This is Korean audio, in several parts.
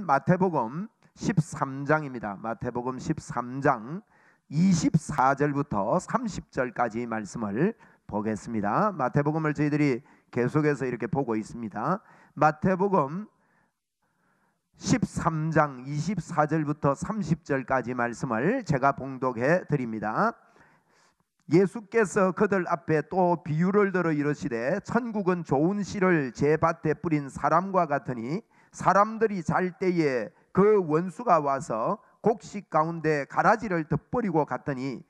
마태복음 13장입니다. 마태복음 13장 24절부터 30절까지 말씀을 보겠습니다. 마태복음을 저희들이 계속해서 이렇게 보고 있습니다. 마태복음 13장 24절부터 30절까지 말씀을 제가 봉독해 드립니다. 예수께서 그들 앞에 또 비유를 들어 이르시되 천국은 좋은 씨를 제 밭에 뿌린 사람과 같으니 사람들이 잘 때에 그 원수가 와서 곡식 가운데 가라지를 덧버리고 갔더니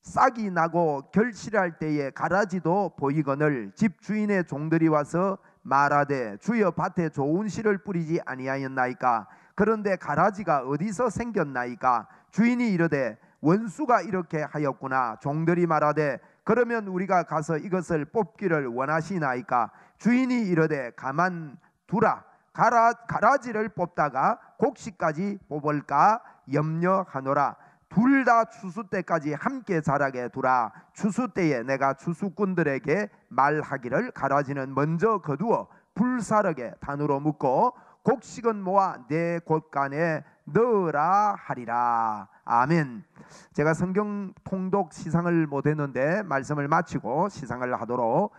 싹이 나고 결실할 때에 가라지도 보이거늘 집 주인의 종들이 와서 말하되 주여 밭에 좋은 씨를 뿌리지 아니하였나이까? 그런데 가라지가 어디서 생겼나이까? 주인이 이르되 원수가 이렇게 하였구나. 종들이 말하되 그러면 우리가 가서 이것을 뽑기를 원하시나이까? 주인이 이르되 가만 두라. 가라지를 뽑다가 곡식까지 뽑을까 염려하노라. 둘 다 추수 때까지 함께 자라게 두라. 추수 때에 내가 추수꾼들에게 말하기를 가라지는 먼저 거두어 불사르게 단으로 묶고 곡식은 모아 내 곳간에 넣으라 하리라. 아멘. 제가 성경 통독 시상을 못했는데 말씀을 마치고 시상을 하도록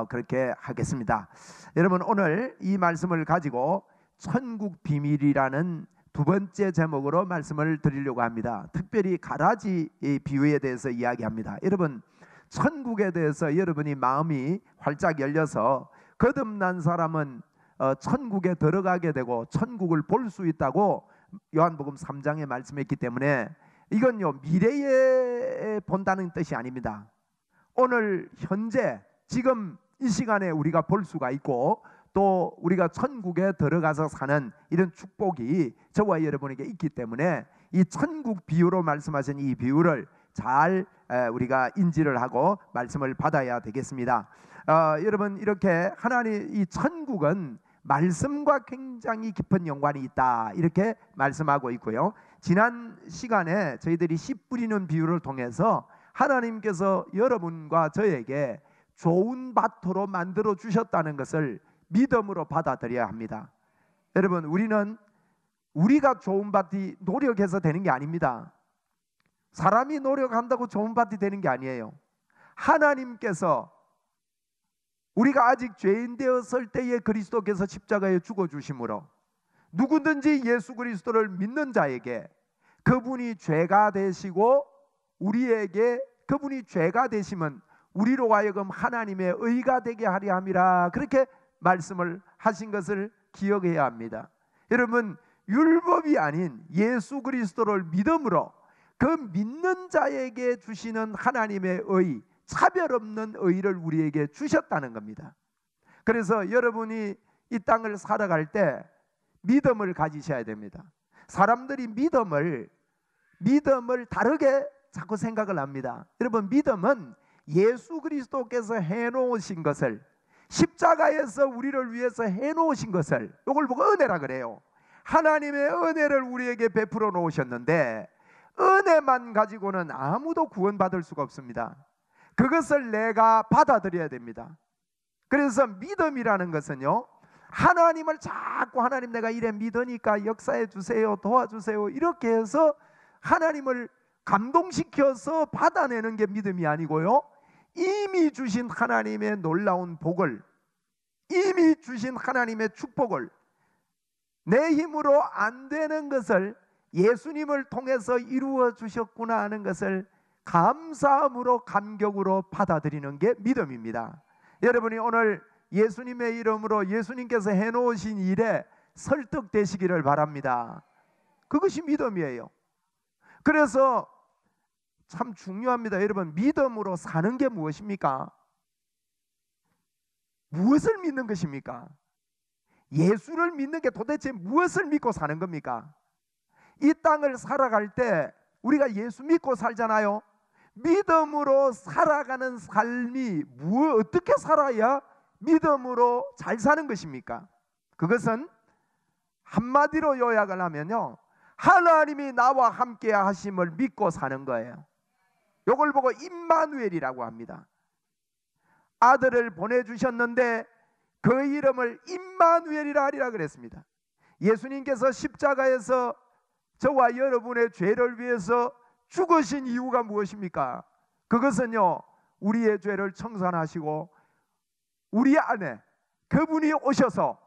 그렇게 하겠습니다. 여러분, 오늘 이 말씀을 가지고 천국 비밀이라는 두 번째 제목으로 말씀을 드리려고 합니다. 특별히 가라지 비유에 대해서 이야기합니다. 여러분, 천국에 대해서 여러분이 마음이 활짝 열려서 거듭난 사람은 천국에 들어가게 되고 천국을 볼 수 있다고 요한복음 3장에 말씀했기 때문에 이건요 미래에 본다는 뜻이 아닙니다. 오늘 현재 지금 이 시간에 우리가 볼 수가 있고 또 우리가 천국에 들어가서 사는 이런 축복이 저와 여러분에게 있기 때문에 이 천국 비유로 말씀하신 이 비유를 잘 우리가 인지를 하고 말씀을 받아야 되겠습니다. 여러분, 이렇게 하나님 이 천국은 말씀과 굉장히 깊은 연관이 있다 이렇게 말씀하고 있고요. 지난 시간에 저희들이 씨 뿌리는 비유를 통해서 하나님께서 여러분과 저에게 좋은 밭으로 만들어 주셨다는 것을 믿음으로 받아들여야 합니다. 여러분, 우리가 좋은 밭이 노력해서 되는 게 아닙니다. 사람이 노력한다고 좋은 밭이 되는 게 아니에요. 하나님께서 우리가 아직 죄인 되었을 때에 그리스도께서 십자가에 죽어주심으로 누구든지 예수 그리스도를 믿는 자에게 그분이 죄가 되시고 우리에게 그분이 죄가 되시면 우리로 하여금 하나님의 의가 되게 하려 함이라 그렇게 말씀을 하신 것을 기억해야 합니다. 여러분, 율법이 아닌 예수 그리스도를 믿음으로 그 믿는 자에게 주시는 하나님의 의, 차별 없는 의를 우리에게 주셨다는 겁니다. 그래서 여러분이 이 땅을 살아갈 때 믿음을 가지셔야 됩니다. 사람들이 믿음을 다르게 자꾸 생각을 합니다. 여러분, 믿음은 예수 그리스도께서 해놓으신 것을, 십자가에서 우리를 위해서 해놓으신 것을, 이걸 보고 은혜라 그래요. 하나님의 은혜를 우리에게 베풀어 놓으셨는데 은혜만 가지고는 아무도 구원받을 수가 없습니다. 그것을 내가 받아들여야 됩니다. 그래서 믿음이라는 것은요, 하나님을 자꾸 하나님 내가 이래 믿으니까 역사해 주세요, 도와주세요 이렇게 해서 하나님을 감동시켜서 받아내는 게 믿음이 아니고요, 이미 주신 하나님의 놀라운 복을, 이미 주신 하나님의 축복을 내 힘으로 안 되는 것을 예수님을 통해서 이루어 주셨구나 하는 것을 감사함으로 감격으로 받아들이는 게 믿음입니다. 여러분이 오늘 예수님의 이름으로 예수님께서 해놓으신 일에 설득되시기를 바랍니다. 그것이 믿음이에요. 그래서 참 중요합니다. 여러분, 믿음으로 사는 게 무엇입니까? 무엇을 믿는 것입니까? 예수를 믿는 게 도대체 무엇을 믿고 사는 겁니까? 이 땅을 살아갈 때 우리가 예수 믿고 살잖아요. 믿음으로 살아가는 삶이 어떻게 살아야 믿음으로 잘 사는 것입니까? 그것은 한마디로 요약을 하면요, 하나님이 나와 함께 하심을 믿고 사는 거예요. 이걸 보고 임마누엘이라고 합니다. 아들을 보내주셨는데 그 이름을 임마누엘이라 하리라 그랬습니다. 예수님께서 십자가에서 저와 여러분의 죄를 위해서 죽으신 이유가 무엇입니까? 그것은요, 우리의 죄를 청산하시고 우리 안에 그분이 오셔서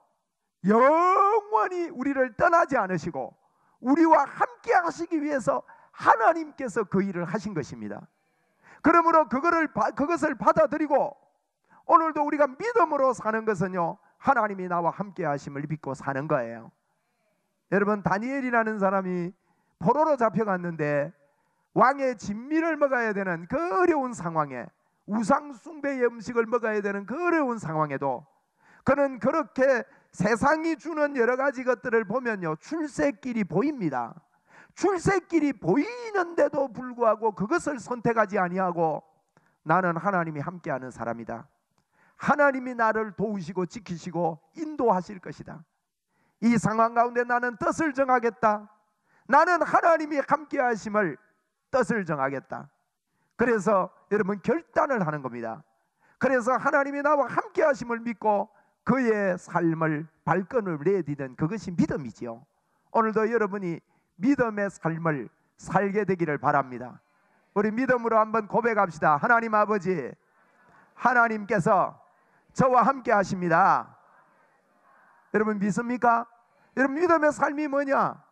영원히 우리를 떠나지 않으시고 우리와 함께 하시기 위해서 하나님께서 그 일을 하신 것입니다. 그러므로 그것을 받아들이고 오늘도 우리가 믿음으로 사는 것은요, 하나님이 나와 함께 하심을 믿고 사는 거예요. 여러분, 다니엘이라는 사람이 포로로 잡혀갔는데 왕의 진미를 먹어야 되는 그 어려운 상황에, 우상 숭배의 음식을 먹어야 되는 그 어려운 상황에도 그는 그렇게 세상이 주는 여러 가지 것들을 보면요, 출세길이 보입니다. 출세길이 보이는데도 불구하고 그것을 선택하지 아니하고 나는 하나님이 함께하는 사람이다. 하나님이 나를 도우시고 지키시고 인도하실 것이다. 이 상황 가운데 나는 뜻을 정하겠다. 나는 하나님이 함께 하심을 뜻을 정하겠다. 그래서 여러분 결단을 하는 겁니다. 그래서 하나님이 나와 함께 하심을 믿고 그의 삶을 발걸음을 내디는 그것이 믿음이지요. 오늘도 여러분이 믿음의 삶을 살게 되기를 바랍니다. 우리 믿음으로 한번 고백합시다. 하나님 아버지, 하나님께서 저와 함께 하십니다. 여러분 믿습니까? 여러분 믿음의 삶이 뭐냐?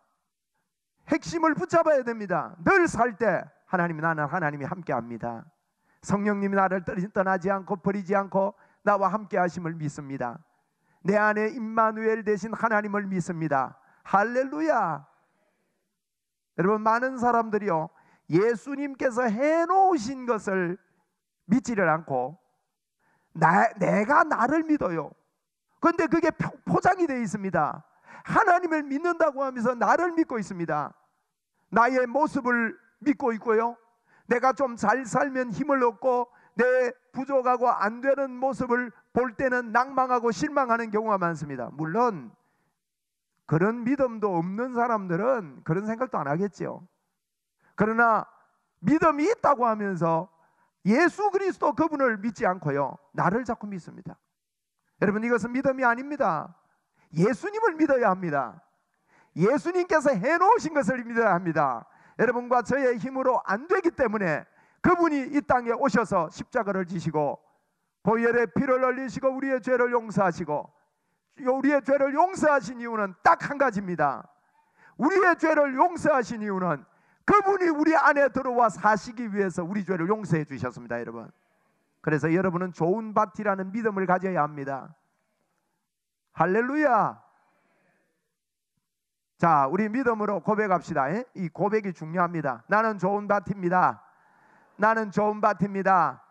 핵심을 붙잡아야 됩니다. 늘 살 때 나는 하나님이 함께 합니다. 성령님이 나를 떠나지 않고 버리지 않고 나와 함께 하심을 믿습니다. 내 안에 임마누엘 되신 하나님을 믿습니다. 할렐루야. 여러분 많은 사람들이요, 예수님께서 해놓으신 것을 믿지를 않고 내가 나를 믿어요. 그런데 그게 포장이 되어 있습니다. 하나님을 믿는다고 하면서 나를 믿고 있습니다. 나의 모습을 믿고 있고요, 내가 좀 잘 살면 힘을 얻고 내 부족하고 안 되는 모습을 볼 때는 낭망하고 실망하는 경우가 많습니다. 물론 그런 믿음도 없는 사람들은 그런 생각도 안 하겠죠. 그러나 믿음이 있다고 하면서 예수 그리스도 그분을 믿지 않고요, 나를 자꾸 믿습니다. 여러분 이것은 믿음이 아닙니다. 예수님을 믿어야 합니다. 예수님께서 해놓으신 것을 믿어야 합니다. 여러분과 저의 힘으로 안 되기 때문에 그분이 이 땅에 오셔서 십자가를 지시고 보혈의 피를 흘리시고 우리의 죄를 용서하시고, 우리의 죄를 용서하신 이유는 딱 한 가지입니다. 우리의 죄를 용서하신 이유는 그분이 우리 안에 들어와 사시기 위해서 우리 죄를 용서해 주셨습니다. 여러분, 그래서 여러분은 좋은 밭이라는 믿음을 가져야 합니다. 할렐루야. 자, 우리 믿음으로 고백합시다. 이 고백이 중요합니다. 나는 좋은 밭입니다. 나는 좋은 밭입니다.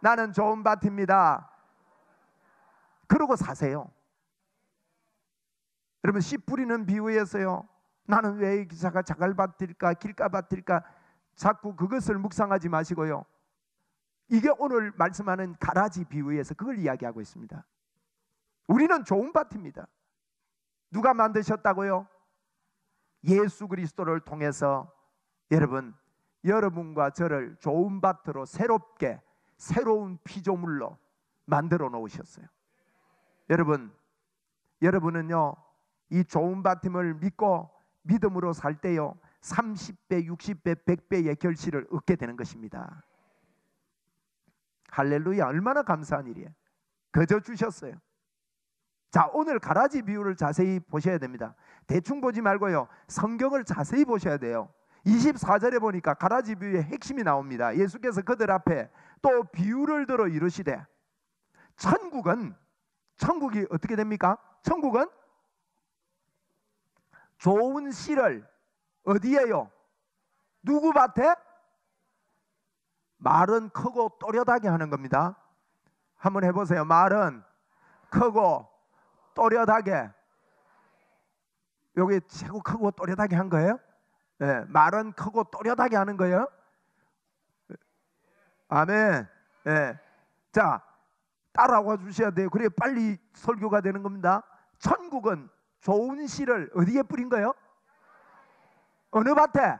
나는 좋은 밭입니다. 그러고 사세요. 여러분 씨 뿌리는 비유에서요, 나는 왜 자갈밭일까 길가밭일까 자꾸 그것을 묵상하지 마시고요, 이게 오늘 말씀하는 가라지 비유에서 그걸 이야기하고 있습니다. 우리는 좋은 밭입니다. 누가 만드셨다고요? 예수 그리스도를 통해서 여러분과 저를 좋은 밭으로 새롭게 새로운 피조물로 만들어 놓으셨어요. 여러분은요 이 좋은 밭임을 믿고 믿음으로 살 때요 30배, 60배, 100배의 결실을 얻게 되는 것입니다. 할렐루야. 얼마나 감사한 일이에요. 거저 주셨어요. 자, 오늘 가라지 비유를 자세히 보셔야 됩니다. 대충 보지 말고요, 성경을 자세히 보셔야 돼요. 24절에 보니까 가라지 비유의 핵심이 나옵니다. 예수께서 그들 앞에 또 비유를 들어 이르시되, 천국이 어떻게 됩니까? 천국은 좋은 씨를 어디에요? 누구 밭에? 말은 크고 또렷하게 하는 겁니다. 한번 해보세요. 말은 크고 또렷하게. 여기 최고 크고 또렷하게 한 거예요? 네, 말은 크고 또렷하게 하는 거예요. 아멘. 네. 자, 따라와 주셔야 돼요. 그래 빨리 설교가 되는 겁니다. 천국은 좋은 씨를 어디에 뿌린 거예요? 어느 밭에?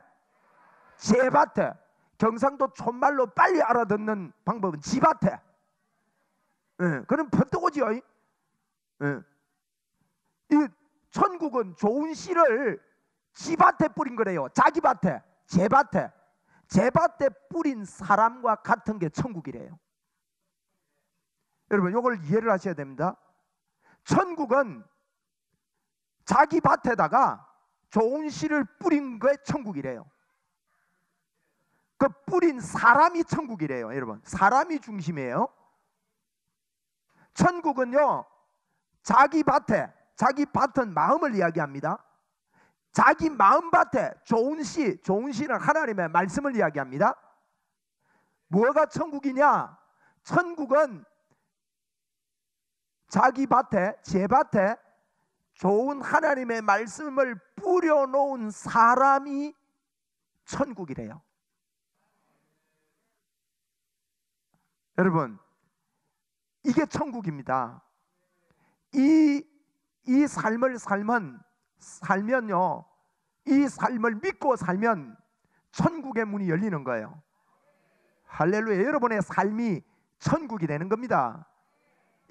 제 밭에. 경상도 촌말로 빨리 알아듣는 방법은 지 밭에. 그럼 퍼뜨고지요. 이 천국은 좋은 씨를 지 밭에 뿌린 거래요. 자기 밭에, 제 밭에. 제 밭에 뿌린 사람과 같은 게 천국이래요. 여러분, 이걸 이해를 하셔야 됩니다. 천국은 자기 밭에다가 좋은 씨를 뿌린 게 천국이래요. 그 뿌린 사람이 천국이래요. 여러분, 사람이 중심이에요. 천국은요, 자기 밭에, 자기 밭은 마음을 이야기합니다. 자기 마음밭에 좋은 씨, 좋은 씨는 하나님의 말씀을 이야기합니다. 뭐가 천국이냐? 천국은 자기 밭에, 제 밭에 좋은 하나님의 말씀을 뿌려놓은 사람이 천국이래요. 여러분, 이게 천국입니다. 이 삶을 살면요, 이 삶을 믿고 살면 천국의 문이 열리는 거예요. 할렐루야. 여러분의 삶이 천국이 되는 겁니다.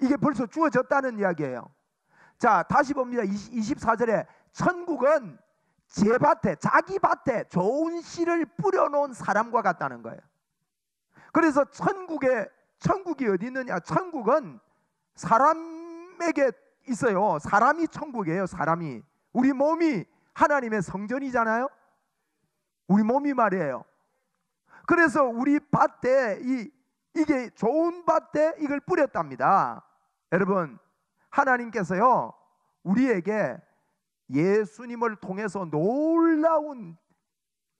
이게 벌써 주어졌다는 이야기예요. 자, 다시 봅니다. 24절에 천국은 제 밭에, 자기 밭에 좋은 씨를 뿌려놓은 사람과 같다는 거예요. 그래서 천국이 어디 있느냐? 천국은 사람에게 있어요. 사람이 천국이에요. 사람이. 우리 몸이 하나님의 성전이잖아요. 우리 몸이 말이에요. 그래서 우리 밭에 이게 좋은 밭에 이걸 뿌렸답니다. 여러분, 하나님께서요, 우리에게 예수님을 통해서 놀라운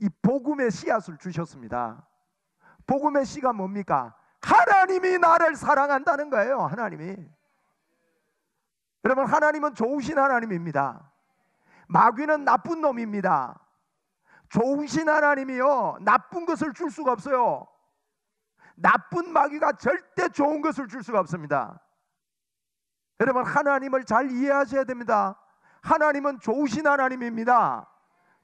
이 복음의 씨앗을 주셨습니다. 복음의 씨가 뭡니까? 하나님이 나를 사랑한다는 거예요. 하나님이. 여러분, 하나님은 좋으신 하나님입니다. 마귀는 나쁜 놈입니다. 좋으신 하나님이요, 나쁜 것을 줄 수가 없어요. 나쁜 마귀가 절대 좋은 것을 줄 수가 없습니다. 여러분, 하나님을 잘 이해하셔야 됩니다. 하나님은 좋으신 하나님입니다.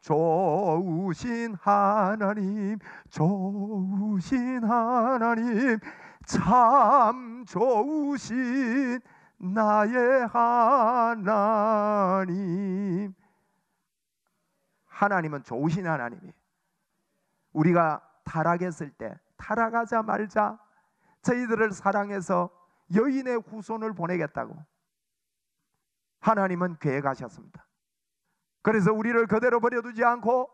좋으신 하나님, 좋으신 하나님, 참 좋으신 나의 하나님. 하나님은 좋으신 하나님이에요. 우리가 타락했을 때, 타락하자마자 저희들을 사랑해서 여인의 후손을 보내겠다고 하나님은 계획하셨습니다. 그래서 우리를 그대로 버려두지 않고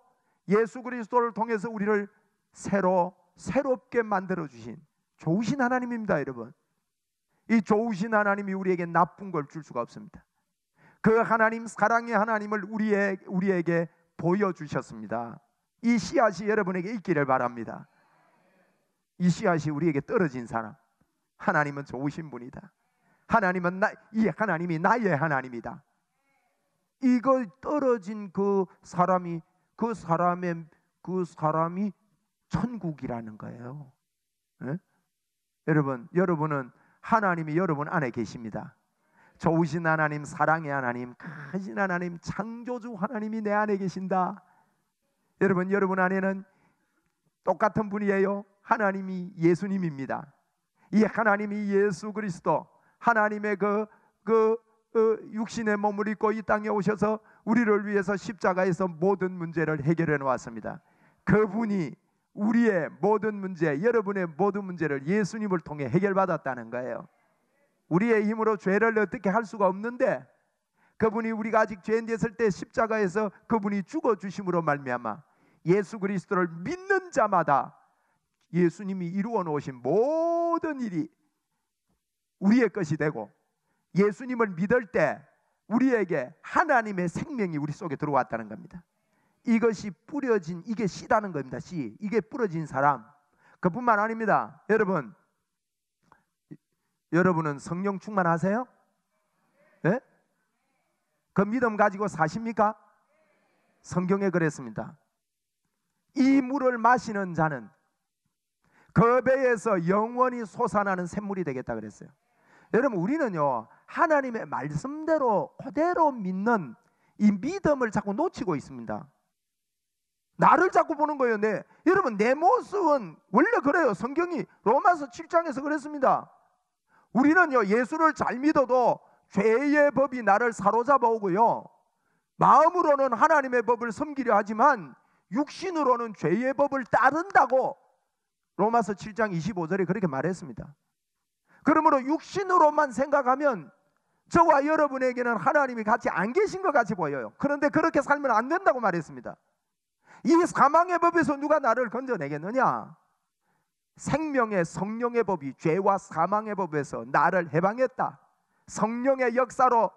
예수 그리스도를 통해서 우리를 새롭게 만들어주신 좋으신 하나님입니다. 여러분, 이 좋으신 하나님이 우리에게 나쁜 걸 줄 수가 없습니다. 그 하나님, 사랑의 하나님을 우리에게 보여주셨습니다. 이 씨앗이 여러분에게 있기를 바랍니다. 이 씨앗이 우리에게 떨어진 사람, 하나님은 좋으신 분이다. 이 하나님이 나의 하나님이다. 이거 떨어진 그 사람이 천국이라는 거예요. 네? 여러분은 하나님이 여러분 안에 계십니다. 좋으신 하나님, 사랑의 하나님, 크신 하나님, 창조주 하나님이 내 안에 계신다. 여러분 안에는 똑같은 분이에요. 하나님이 예수님입니다. 이 하나님이 예수 그리스도, 하나님의 육신의 몸을 입고 이 땅에 오셔서 우리를 위해서 십자가에서 모든 문제를 해결해 놓았습니다. 그분이 우리의 모든 문제, 여러분의 모든 문제를 예수님을 통해 해결받았다는 거예요. 우리의 힘으로 죄를 어떻게 할 수가 없는데, 그분이 우리가 아직 죄인 됐을 때 십자가에서 그분이 죽어주심으로 말미암아 예수 그리스도를 믿는 자마다 예수님이 이루어 놓으신 모든 일이 우리의 것이 되고, 예수님을 믿을 때 우리에게 하나님의 생명이 우리 속에 들어왔다는 겁니다. 이것이 뿌려진, 이게 씨라는 겁니다. 씨, 이게 뿌려진 사람. 그뿐만 아닙니다. 여러분은 성령 충만하세요? 네? 그 믿음 가지고 사십니까? 성경에 그랬습니다. 이 물을 마시는 자는 그 배에서 영원히 솟아나는 샘물이 되겠다 그랬어요. 여러분, 우리는요, 하나님의 말씀대로 그대로 믿는 이 믿음을 자꾸 놓치고 있습니다. 나를 자꾸 보는 거예요. 여러분, 내 모습은 원래 그래요. 성경이 로마서 7장에서 그랬습니다. 우리는요, 예수를 잘 믿어도 죄의 법이 나를 사로잡아 오고요, 마음으로는 하나님의 법을 섬기려 하지만 육신으로는 죄의 법을 따른다고 로마서 7장 25절에 그렇게 말했습니다. 그러므로 육신으로만 생각하면 저와 여러분에게는 하나님이 같이 안 계신 것 같이 보여요. 그런데 그렇게 살면 안 된다고 말했습니다. 이 사망의 법에서 누가 나를 건져내겠느냐? 생명의 성령의 법이 죄와 사망의 법에서 나를 해방했다. 성령의 역사로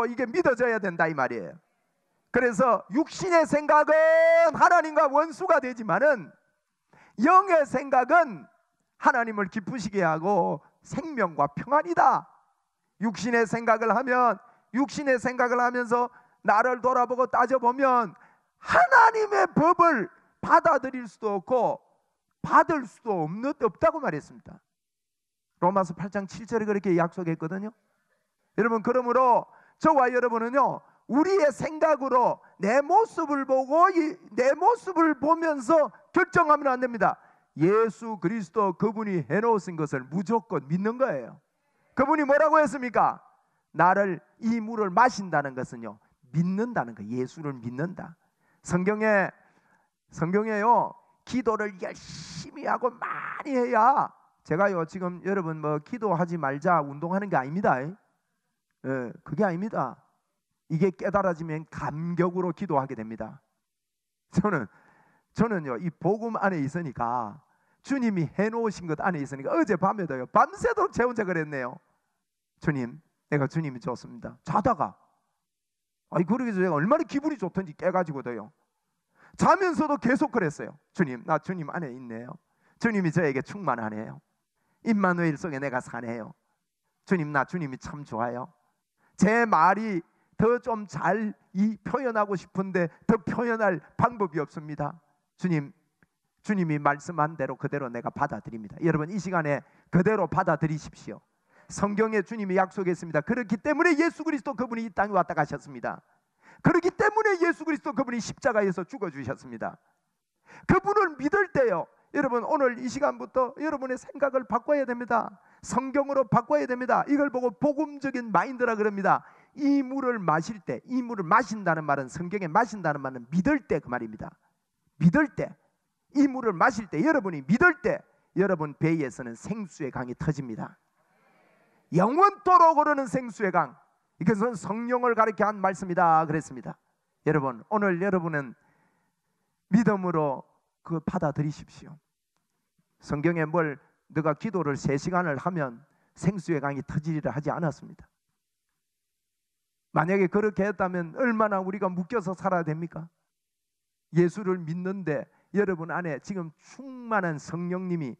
이게 믿어져야 된다 이 말이에요. 그래서 육신의 생각은 하나님과 원수가 되지만은 영의 생각은 하나님을 기쁘시게 하고 생명과 평안이다. 육신의 생각을 하면서 나를 돌아보고 따져보면 하나님의 법을 받아들일 수도 없고 받을 수도 없다고 말했습니다. 로마서 8장 7절에 그렇게 약속했거든요. 여러분, 그러므로 저와 여러분은요, 우리의 생각으로 내 모습을 보고 내 모습을 보면서 결정하면 안 됩니다. 예수 그리스도 그분이 해놓으신 것을 무조건 믿는 거예요. 그분이 뭐라고 했습니까? 이 물을 마신다는 것은요, 믿는다는 거예요. 예수를 믿는다. 성경에요, 기도를 열심히 하고 많이 해야, 제가요 지금 여러분 뭐 기도하지 말자 운동하는 게 아닙니다. 그게 아닙니다. 이게 깨달아지면 감격으로 기도하게 됩니다. 저는요 이 복음 안에 있으니까, 주님이 해놓으신 것 안에 있으니까 어젯밤에도요 밤새도록 제 혼자 그랬네요. 주님, 내가 주님이 좋습니다. 자다가 그러기 전에 얼마나 기분이 좋던지 깨가지고도요 자면서도 계속 그랬어요. 주님, 나 주님 안에 있네요. 주님이 저에게 충만하네요. 임마누엘 속에 내가 사네요. 주님, 나 주님이 참 좋아요. 제 말이 더 좀 잘 표현하고 싶은데 더 표현할 방법이 없습니다. 주님이 말씀한 대로 그대로 내가 받아들입니다. 여러분, 이 시간에 그대로 받아들이십시오. 성경에 주님이 약속했습니다. 그렇기 때문에 예수 그리스도 그분이 이 땅에 왔다 가셨습니다. 그렇기 때문에 예수 그리스도 그분이 십자가에서 죽어주셨습니다. 그분을 믿을 때요, 여러분, 오늘 이 시간부터 여러분의 생각을 바꿔야 됩니다. 성경으로 바꿔야 됩니다. 이걸 보고 복음적인 마인드라 그럽니다. 이 물을 마실 때, 이 물을 마신다는 말은, 성경에 마신다는 말은 믿을 때 그 말입니다. 믿을 때, 이 물을 마실 때, 여러분이 믿을 때 여러분 배에서는 생수의 강이 터집니다. 영원토록 흐르는 생수의 강, 이것은 성령을 가리켜 한 말씀이다 그랬습니다. 여러분, 오늘 여러분은 믿음으로 그 받아들이십시오. 성경에 너가 기도를 3시간을 하면 생수의 강이 터지리라 하지 않았습니다. 만약에 그렇게 했다면 얼마나 우리가 묶여서 살아야 됩니까? 예수를 믿는데 여러분 안에 지금 충만한 성령님이,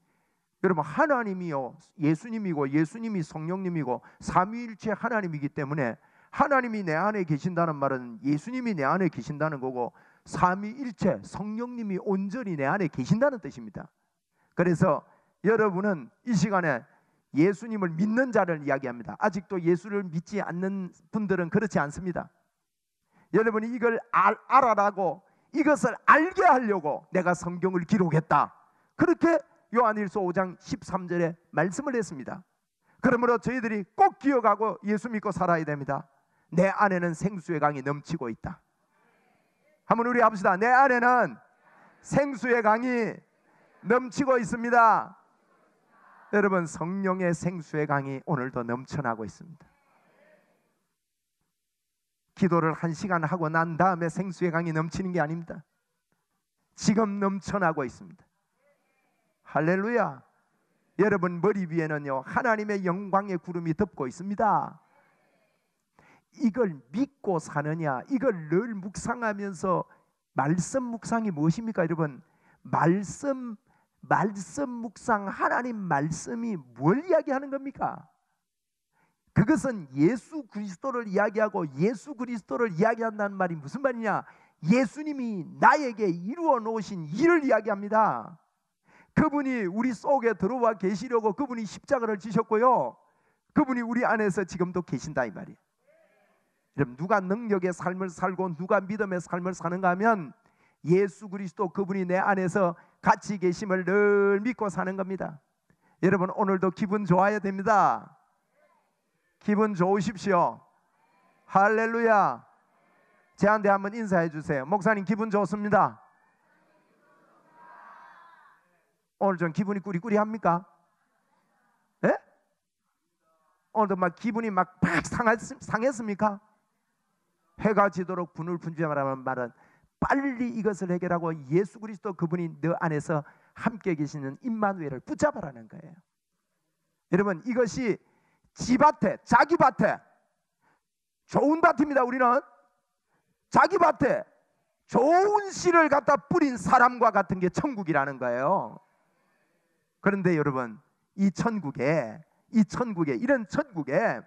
여러분 하나님이요 예수님이고 예수님이 성령님이고 삼위일체 하나님이기 때문에, 하나님이 내 안에 계신다는 말은 예수님이 내 안에 계신다는 거고, 삼위일체 성령님이 온전히 내 안에 계신다는 뜻입니다. 그래서 여러분은 이 시간에 예수님을 믿는 자를 이야기합니다. 아직도 예수를 믿지 않는 분들은 그렇지 않습니다. 여러분이 이걸 알아라고, 이것을 알게 하려고 내가 성경을 기록했다, 그렇게 요한일서 5장 13절에 말씀을 했습니다. 그러므로 저희들이 꼭 기억하고 예수 믿고 살아야 됩니다. 내 안에는 생수의 강이 넘치고 있다. 한번 우리 합시다. 내 안에는 생수의 강이 넘치고 있습니다. 여러분, 성령의 생수의 강이 오늘도 넘쳐나고 있습니다. 기도를 1시간 하고 난 다음에 생수의 강이 넘치는 게 아닙니다. 지금 넘쳐나고 있습니다. 할렐루야. 여러분 머리 위에는요 하나님의 영광의 구름이 덮고 있습니다. 이걸 믿고 사느냐, 이걸 늘 묵상하면서, 말씀 묵상이 무엇입니까? 여러분, 말씀 묵상, 하나님 말씀이 뭘 이야기하는 겁니까? 그것은 예수 그리스도를 이야기하고, 예수 그리스도를 이야기한다는 말이 무슨 말이냐? 예수님이 나에게 이루어 놓으신 일을 이야기합니다. 그분이 우리 속에 들어와 계시려고 그분이 십자가를 지셨고요, 그분이 우리 안에서 지금도 계신다 이 말이에요. 여러분, 누가 능력의 삶을 살고 누가 믿음의 삶을 사는가 하면 예수 그리스도 그분이 내 안에서 같이 계심을 늘 믿고 사는 겁니다. 여러분, 오늘도 기분 좋아야 됩니다. 기분 좋으십시오. 할렐루야. 제한테 한번 인사해 주세요. 목사님 기분 좋습니다. 오늘 좀 기분이 꾸리꾸리합니까? 예? 오늘도 막 기분이 막 상했습니까? 해가 지도록 분을 분주하라는 말은 빨리 이것을 해결하고 예수 그리스도 그분이 너 안에서 함께 계시는 임마누엘을 붙잡아라는 거예요. 여러분, 이것이 지밭에, 자기 밭에, 좋은 밭입니다. 우리는 자기 밭에 좋은 씨를 갖다 뿌린 사람과 같은 게 천국이라는 거예요. 그런데 여러분, 이 천국에 이런 천국에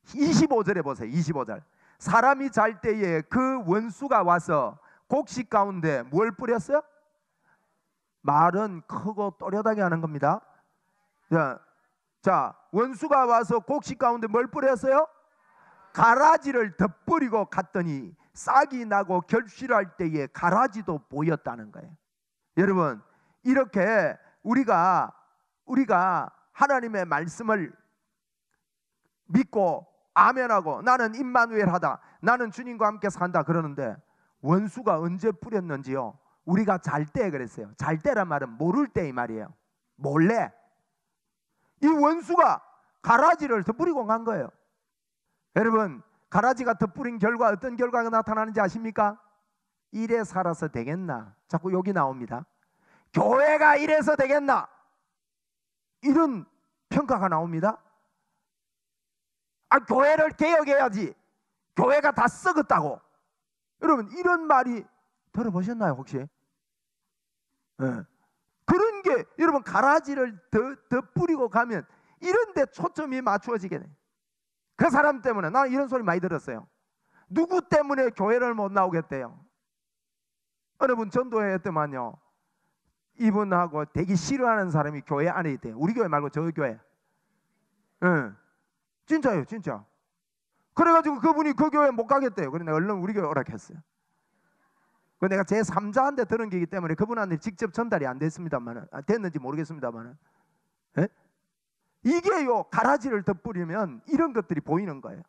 25절에 보세요. 25절. 사람이 잘 때에 그 원수가 와서 곡식 가운데 뭘 뿌렸어요? 말은 크고 또렷하게 하는 겁니다. 자, 원수가 와서 곡식 가운데 뭘 뿌렸어요? 가라지를 덧뿌리고 갔더니 싹이 나고 결실할 때에 가라지도 보였다는 거예요. 여러분, 이렇게 우리가 하나님의 말씀을 믿고 아멘하고 나는 임마누엘 하다, 나는 주님과 함께 산다 그러는데 원수가 언제 뿌렸는지요? 우리가 잘 때 그랬어요. 잘 때란 말은 모를 때 이 말이에요. 몰래 이 원수가 가라지를 덧뿌리고 간 거예요. 여러분, 가라지가 덧뿌린 결과 어떤 결과가 나타나는지 아십니까? 이래 살아서 되겠나? 자꾸 여기 나옵니다. 교회가 이래서 되겠나? 이런 평가가 나옵니다. 교회를 개혁해야지, 교회가 다 썩었다고. 여러분, 이런 말이 들어보셨나요 혹시? 네. 그런 게 여러분, 가라지를 더 뿌리고 가면 이런 데 초점이 맞추어지게 돼. 그 사람 때문에. 나는 이런 소리 많이 들었어요. 누구 때문에 교회를 못 나오겠대요. 어느 분 전도회 했더만요, 이분하고 되게 싫어하는 사람이 교회 안에 있대요. 우리 교회 말고 저 교회. 진짜예요, 진짜. 그래가지고 그분이 그 교회 못 가겠대요. 그래서 내가 얼른 우리 교회 오라고 했어요. 그 내가 제 3자한테 들은 게이기 때문에 그분한테 직접 전달이 안 됐습니다만, 됐는지 모르겠습니다만, 이게요, 가라지를 덧뿌리면 이런 것들이 보이는 거예요.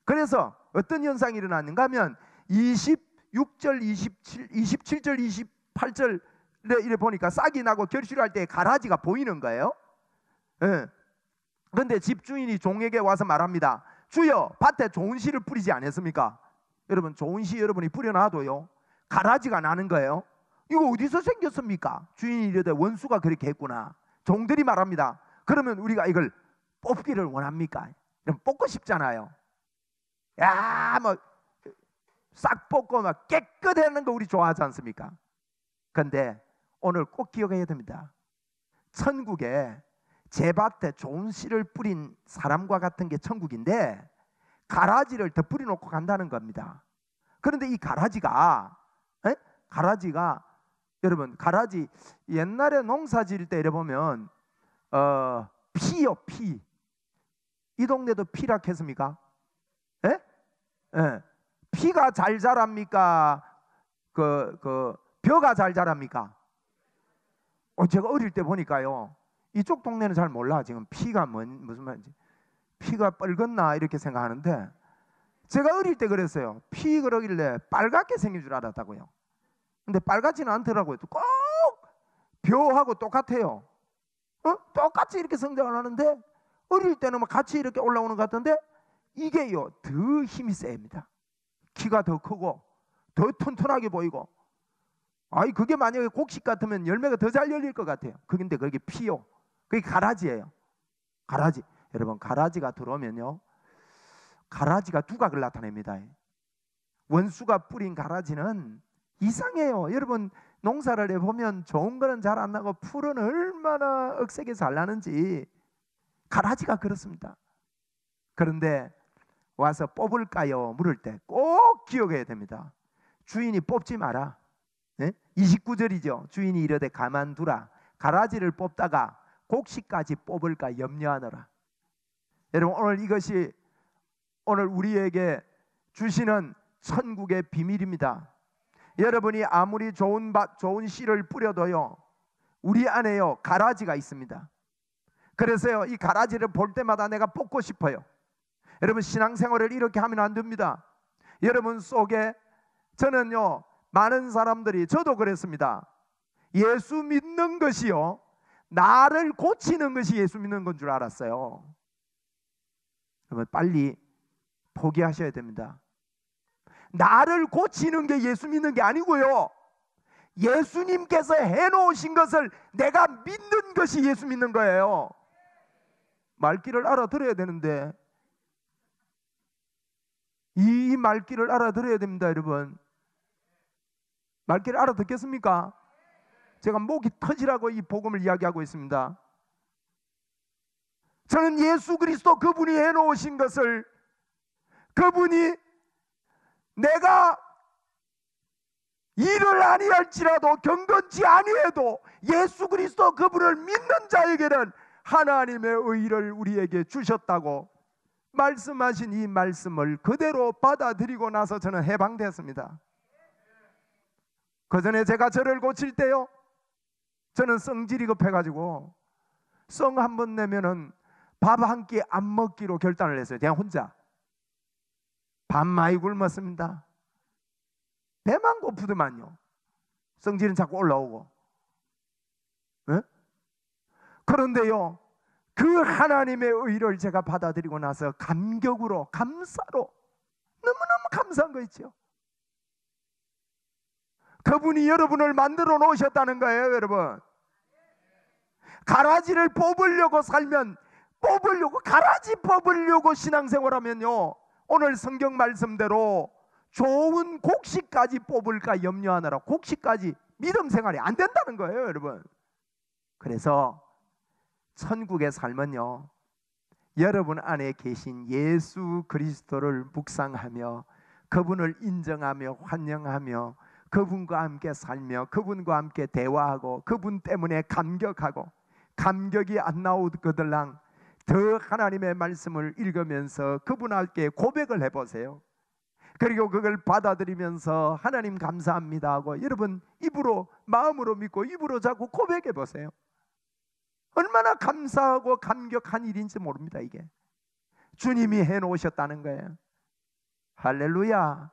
그래서 어떤 현상이 일어났는가 하면 26절, 27절, 28절 이래 보니까 싹이 나고 결실할 때 가라지가 보이는 거예요. 그런데 집주인이 종에게 와서 말합니다. 주여, 밭에 좋은 씨를 뿌리지 않았습니까? 여러분, 좋은 씨 여러분이 뿌려놔도요, 가라지가 나는 거예요. 이거 어디서 생겼습니까? 주인이 이르되 원수가 그렇게 했구나. 종들이 말합니다. 그러면 우리가 이걸 뽑기를 원합니까? 뽑고 싶잖아요. 야, 뭐 싹 뽑고 막 깨끗하는 거 우리 좋아하지 않습니까? 그런데 오늘 꼭 기억해야 됩니다. 천국에 제 밭에 좋은 씨를 뿌린 사람과 같은 게 천국인데 가라지를 더 뿌려놓고 간다는 겁니다. 그런데 이 가라지가 여러분, 가라지 옛날에 농사 지을 때 이래 보면 피요, 피. 이 동네도 피라 했습니까? 피가 잘 자랍니까? 벼가 잘 자랍니까? 제가 어릴 때 보니까요, 이쪽 동네는 잘 몰라. 지금 피가 무슨 말인지. 피가 빨갛나 이렇게 생각하는데, 제가 어릴 때 그랬어요. 피 그러길래 빨갛게 생긴 줄 알았다고요. 근데 빨갛지는 않더라고요. 꼭 벼하고 똑같아요. 똑같이 이렇게 성장을 하는데 어릴 때는 같이 이렇게 올라오는 것 같은데 이게요, 더 힘이 셉니다. 키가 더 크고 더 튼튼하게 보이고. 그게 만약에 곡식 같으면 열매가 더 잘 열릴 것 같아요. 근데 그게 피요. 그게 가라지예요. 가라지. 여러분, 가라지가 들어오면요, 가라지가 두각을 나타냅니다. 원수가 뿌린 가라지는 이상해요. 여러분, 농사를 해보면 좋은 거는 잘 안 나고 풀은 얼마나 억세게 잘 나는지. 가라지가 그렇습니다. 그런데 와서 뽑을까요? 물을 때 꼭 기억해야 됩니다. 주인이 뽑지 마라. 29절이죠. 주인이 이르되 가만두라. 가라지를 뽑다가 곡식까지 뽑을까 염려하노라. 여러분, 오늘 이것이 오늘 우리에게 주시는 천국의 비밀입니다. 여러분이 아무리 좋은 씨를 뿌려도요, 우리 안에요, 가라지가 있습니다. 그래서요, 이 가라지를 볼 때마다 내가 뽑고 싶어요. 여러분, 신앙생활을 이렇게 하면 안 됩니다. 여러분 속에 저는요, 많은 사람들이, 저도 그랬습니다. 예수 믿는 것이요, 나를 고치는 것이 예수 믿는 건 줄 알았어요. 그러면 빨리 포기하셔야 됩니다. 나를 고치는 게 예수 믿는 게 아니고요, 예수님께서 해놓으신 것을 내가 믿는 것이 예수 믿는 거예요. 말귀를 알아들어야 되는데, 이 말귀를 알아들어야 됩니다. 여러분, 말귀를 알아듣겠습니까? 제가 목이 터지라고 이 복음을 이야기하고 있습니다. 저는 예수 그리스도 그분이 해놓으신 것을, 그분이 내가 일을 아니할지라도 경건치 아니해도 예수 그리스도 그분을 믿는 자에게는 하나님의 의를 우리에게 주셨다고 말씀하신 이 말씀을 그대로 받아들이고 나서 저는 해방되었습니다. 그 전에 제가 저를 고칠 때요, 저는 성질이 급해가지고 성 한 번 내면은 밥 한 끼 안 먹기로 결단을 했어요. 그냥 혼자 밥 많이 굶었습니다. 배만 고프더만요. 성질은 자꾸 올라오고. 네? 그런데요, 그 하나님의 의를 제가 받아들이고 나서 감격으로, 감사로, 너무너무 감사한 거 있죠. 그분이 여러분을 만들어 놓으셨다는 거예요. 여러분, 가라지를 뽑으려고 살면, 가라지 뽑으려고 신앙생활하면요, 오늘 성경 말씀대로 좋은 곡식까지 뽑을까 염려하느라 곡식까지 믿음 생활이 안 된다는 거예요. 여러분, 그래서 천국의 삶은요, 여러분 안에 계신 예수 그리스도를 묵상하며 그분을 인정하며 환영하며 그분과 함께 살며 그분과 함께 대화하고 그분 때문에 감격하고, 감격이 안 나오거들랑 더 하나님의 말씀을 읽으면서 그분께 고백을 해보세요. 그리고 그걸 받아들이면서 하나님 감사합니다 하고 여러분 입으로, 마음으로 믿고 입으로 자꾸 고백해 보세요. 얼마나 감사하고 감격한 일인지 모릅니다. 이게 주님이 해놓으셨다는 거예요. 할렐루야.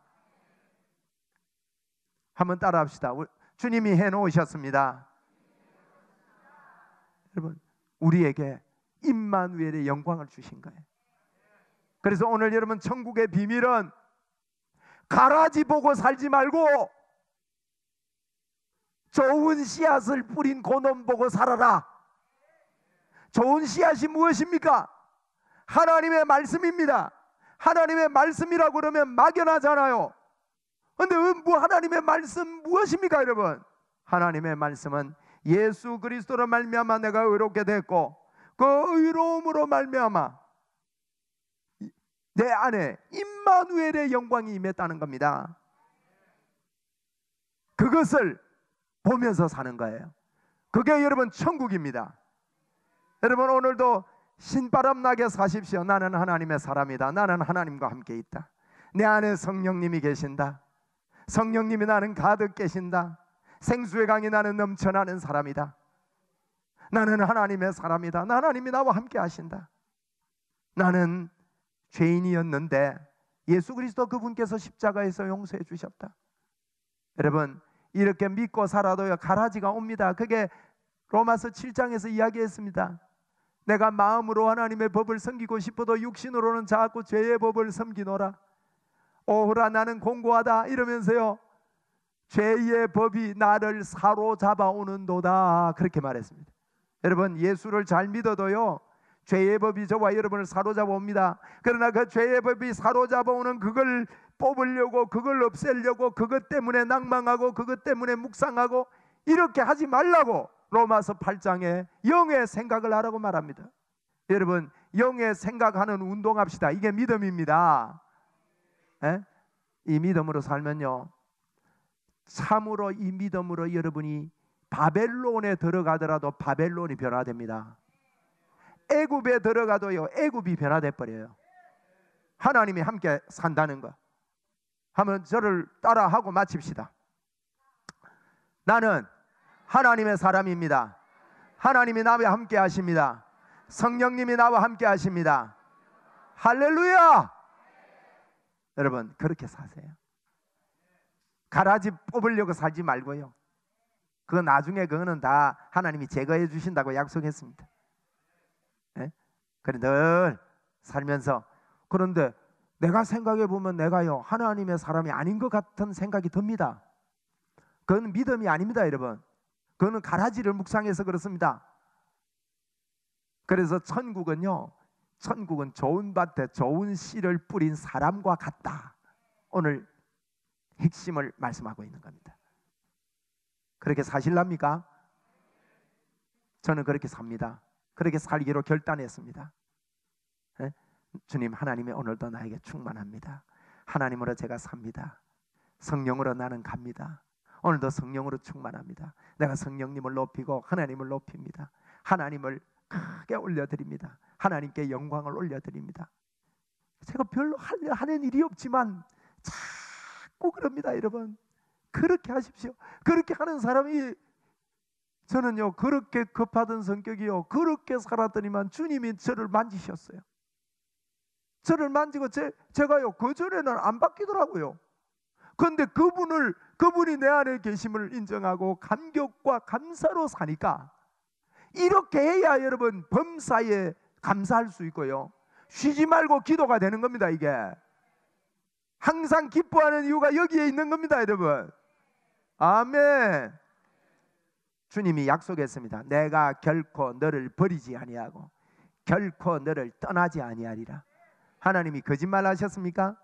한번 따라 합시다. 주님이 해놓으셨습니다. 여러분, 우리에게 임마누엘의 영광을 주신 거예요. 그래서 오늘 여러분, 천국의 비밀은 가라지 보고 살지 말고 좋은 씨앗을 뿌린 고놈 보고 살아라. 좋은 씨앗이 무엇입니까? 하나님의 말씀입니다. 하나님의 말씀이라고 그러면 막연하잖아요. 그런데 하나님의 말씀 무엇입니까? 여러분, 하나님의 말씀은 예수 그리스도로 말미암아 내가 의롭게 됐고 그 의로움으로 말미암아 내 안에 임마누엘의 영광이 임했다는 겁니다. 그것을 보면서 사는 거예요. 그게 여러분 천국입니다. 여러분, 오늘도 신바람 나게 사십시오. 나는 하나님의 사람이다. 나는 하나님과 함께 있다. 내 안에 성령님이 계신다. 성령님이 나는 가득 계신다. 생수의 강이 나는 넘쳐나는 사람이다. 나는 하나님의 사람이다. 하나님이 나와 함께 하신다. 나는 죄인이었는데 예수 그리스도 그분께서 십자가에서 용서해 주셨다. 여러분, 이렇게 믿고 살아도요, 가라지가 옵니다. 그게 로마서 7장에서 이야기했습니다. 내가 마음으로 하나님의 법을 섬기고 싶어도 육신으로는 자꾸 죄의 법을 섬기노라. 오호라 나는 공고하다 이러면서요, 죄의 법이 나를 사로잡아 오는도다, 그렇게 말했습니다. 여러분, 예수를 잘 믿어도요, 죄의 법이 저와 여러분을 사로잡아 옵니다. 그러나 그 죄의 법이 사로잡아 오는 그걸 뽑으려고, 그걸 없애려고, 그것 때문에 낭망하고 그것 때문에 묵상하고 이렇게 하지 말라고 로마서 8장에 영의 생각을 하라고 말합니다. 여러분, 영의 생각하는 운동합시다. 이게 믿음입니다. 이 믿음으로 살면요, 참으로 이 믿음으로 여러분이 바벨론에 들어가더라도 바벨론이 변화됩니다. 애굽에 들어가도요, 애굽이 변화돼 버려요. 하나님이 함께 산다는 거. 하면 저를 따라하고 마칩시다. 나는 하나님의 사람입니다. 하나님이 나와 함께 하십니다. 성령님이 나와 함께 하십니다. 할렐루야. 여러분 그렇게 사세요. 가라지 뽑으려고 살지 말고요. 그거 나중에 그거는 다 하나님이 제거해 주신다고 약속했습니다. 예? 그래 늘 살면서, 그런데 내가 생각해 보면 내가요 하나님의 사람이 아닌 것 같은 생각이 듭니다. 그건 믿음이 아닙니다, 여러분. 그거는 가라지를 묵상해서 그렇습니다. 그래서 천국은요, 천국은 좋은 밭에 좋은 씨를 뿌린 사람과 같다. 오늘 핵심을 말씀하고 있는 겁니다. 그렇게 사실랍니까? 저는 그렇게 삽니다. 그렇게 살기로 결단했습니다. 네? 주님, 하나님이 오늘도 나에게 충만합니다. 하나님으로 제가 삽니다. 성령으로 나는 갑니다. 오늘도 성령으로 충만합니다. 내가 성령님을 높이고 하나님을 높입니다. 하나님을 크게 올려드립니다. 하나님께 영광을 올려드립니다. 제가 별로 하는 일이 없지만 자꾸 그럽니다, 여러분. 그렇게 하십시오. 그렇게 하는 사람이, 저는요 그렇게 급하던 성격이요, 그렇게 살았더니만 주님이 저를 만지셨어요. 저를 만지고 제가요 그전에는 안 바뀌더라고요. 그런데 그분이 내 안에 계심을 인정하고 감격과 감사로 사니까, 이렇게 해야 여러분 범사에 감사할 수 있고요, 쉬지 말고 기도가 되는 겁니다. 이게 항상 기뻐하는 이유가 여기에 있는 겁니다, 여러분. 아멘. 주님이 약속했습니다. 내가 결코 너를 버리지 아니하고 결코 너를 떠나지 아니하리라. 하나님이 거짓말 하셨습니까?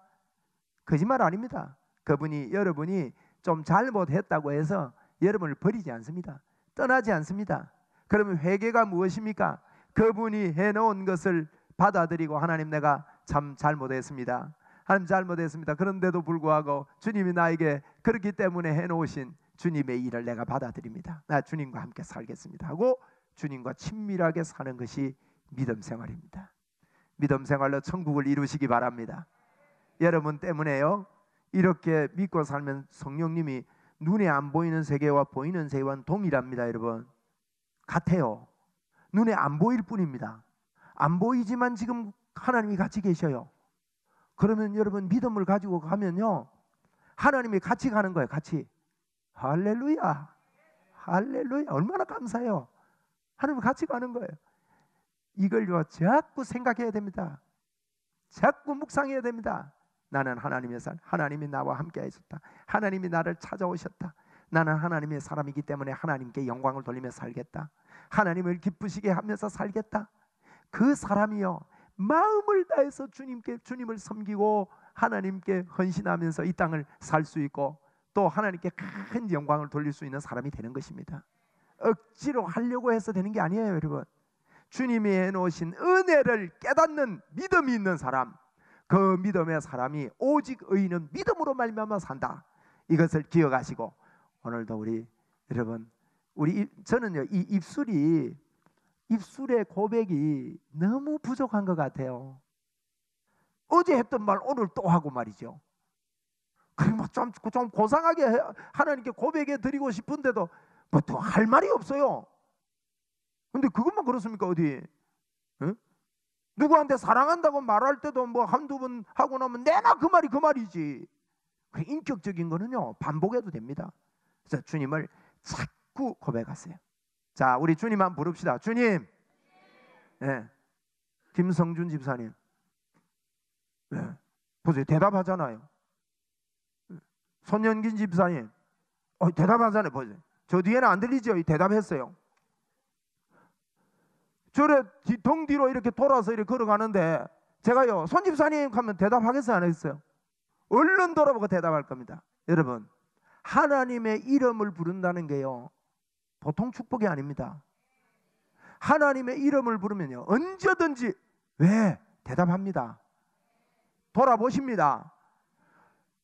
거짓말 아닙니다. 그분이 여러분이 좀 잘못했다고 해서 여러분을 버리지 않습니다. 떠나지 않습니다. 그러면 회개가 무엇입니까? 그분이 해놓은 것을 받아들이고, 하나님 내가 참 잘못했습니다. 하나님 잘못했습니다. 그런데도 불구하고 주님이 나에게 그렇기 때문에 해놓으신 주님의 일을 내가 받아들입니다. 나 주님과 함께 살겠습니다 하고 주님과 친밀하게 사는 것이 믿음 생활입니다. 믿음 생활로 천국을 이루시기 바랍니다. 여러분 때문에요, 이렇게 믿고 살면 성령님이 눈에 안 보이는 세계와 보이는 세계와는 동일합니다. 여러분 같아요. 눈에 안 보일 뿐입니다. 안 보이지만 지금 하나님이 같이 계셔요. 그러면 여러분 믿음을 가지고 가면요, 하나님이 같이 가는 거예요. 같이. 할렐루야, 할렐루야. 얼마나 감사해요. 하나님이 같이 가는 거예요. 이걸요 자꾸 생각해야 됩니다. 자꾸 묵상해야 됩니다. 나는 하나님의 살, 하나님이 나와 함께 하셨다. 하나님이 나를 찾아오셨다. 나는 하나님의 사람이기 때문에 하나님께 영광을 돌리며 살겠다. 하나님을 기쁘시게 하면서 살겠다. 그 사람이요 마음을 다해서 주님을 섬기고 하나님께 헌신하면서 이 땅을 살 수 있고, 또 하나님께 큰 영광을 돌릴 수 있는 사람이 되는 것입니다. 억지로 하려고 해서 되는 게 아니에요, 여러분. 주님이 해놓으신 은혜를 깨닫는 믿음이 있는 사람, 그 믿음의 사람이 오직 의인은 믿음으로 말미암아 산다. 이것을 기억하시고, 오늘도 여러분 저는요 이 입술의 고백이 너무 부족한 것 같아요. 어제 했던 말 오늘 또 하고 말이죠. 그리고 좀 고상하게 하나님께 고백해 드리고 싶은데도 뭐 또 할 말이 없어요. 근데 그것만 그렇습니까 어디? 응? 누구한테 사랑한다고 말할 때도 뭐 한두 번 하고 나면 내나 그 말이 그 말이지. 인격적인 거는요 반복해도 됩니다. 그래서 주님을 자꾸 고백하세요. 자, 우리 주님 한번 부릅시다. 주님. 네. 김성준 집사님. 네. 보세요, 대답하잖아요. 손연긴 집사님, 대답하잖아요. 보세요, 저 뒤에는 안 들리죠? 대답했어요. 저래 등 뒤로 이렇게 돌아서 이렇게 걸어가는데 제가요 손 집사님 하면 대답하겠어요, 안 하겠어요? 얼른 돌아보고 대답할 겁니다. 여러분, 하나님의 이름을 부른다는 게요 보통 축복이 아닙니다. 하나님의 이름을 부르면요 언제든지 왜? 대답합니다. 돌아보십니다.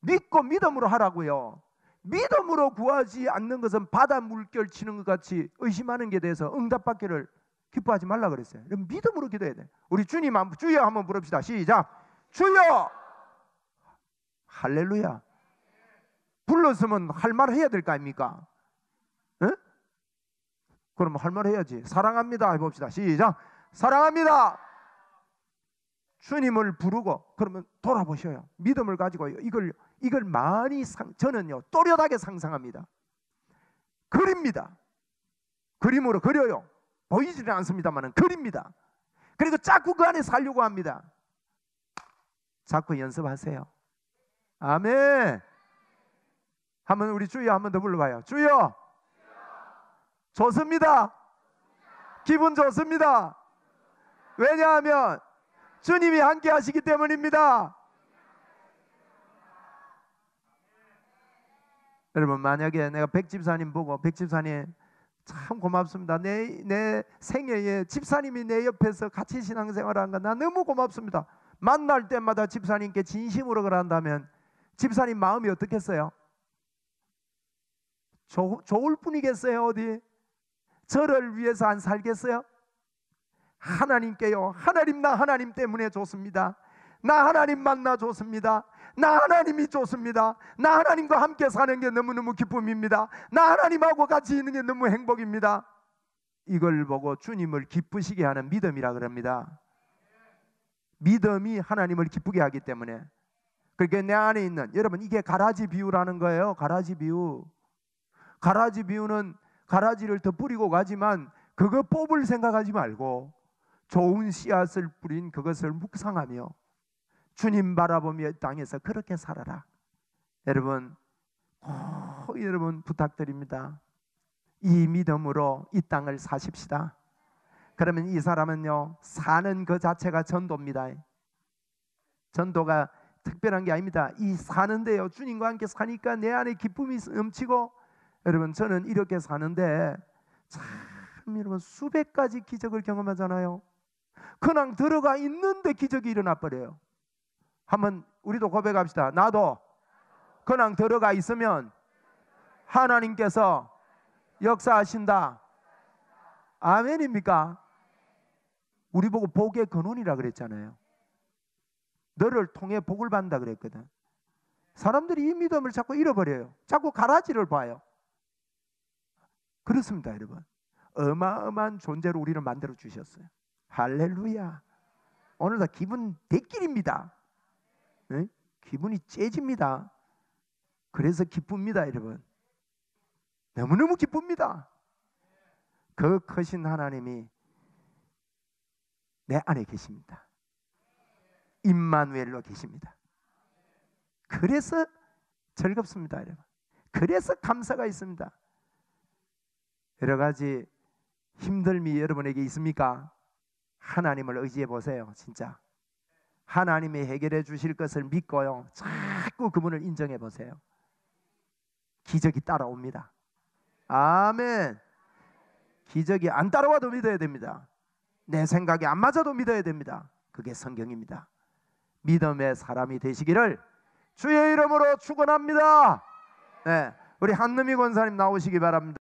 믿고 믿음으로 하라고요. 믿음으로 구하지 않는 것은 바다 물결 치는 것 같이 의심하는 게 대해서 응답받기를 기뻐하지 말라 그랬어요. 믿음으로 기도해야 돼요. 우리 주님 주여 한번 부릅시다. 시작. 주여. 할렐루야. 불렀으면 할 말 해야 될 거 아닙니까? 에? 그럼 할 말 해야지. 사랑합니다 해봅시다. 시작. 사랑합니다. 주님을 부르고 그러면 돌아보셔요. 믿음을 가지고 이걸 많이 저는요 또렷하게 상상합니다. 그립니다. 그림으로 그려요. 보이지는 않습니다만 그립니다. 그리고 자꾸 그 안에 살려고 합니다. 자꾸 연습하세요. 아멘. 한번 우리 주여 한번 더 불러봐요. 주여. 좋습니다. 기분 좋습니다. 왜냐하면 주님이 함께 하시기 때문입니다. 여러분, 만약에 내가 백집사님 보고 백집사님 참 고맙습니다. 내 생애에 집사님이 내 옆에서 같이 신앙생활하는 거 나 너무 고맙습니다. 만날 때마다 집사님께 진심으로 그런다면 집사님 마음이 어떻겠어요? 좋을 뿐이겠어요? 어디? 저를 위해서 안 살겠어요? 하나님께요. 하나님, 나 하나님 때문에 좋습니다. 나 하나님 만나 좋습니다. 나 하나님이 좋습니다. 나 하나님과 함께 사는 게 너무너무 기쁨입니다. 나 하나님하고 같이 있는 게 너무 행복입니다. 이걸 보고 주님을 기쁘시게 하는 믿음이라 그럽니다. 믿음이 하나님을 기쁘게 하기 때문에. 그러니까 내 안에 있는, 여러분, 이게 가라지 비유라는 거예요. 가라지 비유. 가라지 비유는 가라지를 더 뿌리고 가지만 그거 뽑을 생각하지 말고 좋은 씨앗을 뿌린 그것을 묵상하며 주님 바라보며 땅에서 그렇게 살아라. 여러분, 여러분 부탁드립니다. 이 믿음으로 이 땅을 사십시다. 그러면 이 사람은요, 사는 그 자체가 전도입니다. 전도가 특별한 게 아닙니다. 이 사는데요, 주님과 함께 사니까 내 안에 기쁨이 넘치고, 여러분, 저는 이렇게 사는데 참 여러분 수백 가지 기적을 경험하잖아요. 그냥 들어가 있는데 기적이 일어나 버려요. 한번 우리도 고백합시다. 나도 그냥 들어가 있으면 하나님께서 역사하신다. 아멘입니까? 우리 보고 복의 근원이라 그랬잖아요. 너를 통해 복을 받는다 그랬거든. 사람들이 이 믿음을 자꾸 잃어버려요. 자꾸 가라지를 봐요. 그렇습니다, 여러분. 어마어마한 존재로 우리를 만들어 주셨어요. 할렐루야. 오늘 다 기분 대길입니다. 네? 기분이 째집니다. 그래서 기쁩니다, 여러분. 너무너무 기쁩니다. 그 크신 하나님이 내 안에 계십니다. 임마누엘로 계십니다. 그래서 즐겁습니다, 여러분. 그래서 감사가 있습니다. 여러 가지 힘듦이 여러분에게 있습니까? 하나님을 의지해 보세요. 진짜 하나님이 해결해 주실 것을 믿고요, 자꾸 그분을 인정해 보세요. 기적이 따라옵니다. 아멘. 기적이 안 따라와도 믿어야 됩니다. 내 생각이 안 맞아도 믿어야 됩니다. 그게 성경입니다. 믿음의 사람이 되시기를 주의 이름으로 축원합니다. 네, 우리 한누미 권사님 나오시기 바랍니다.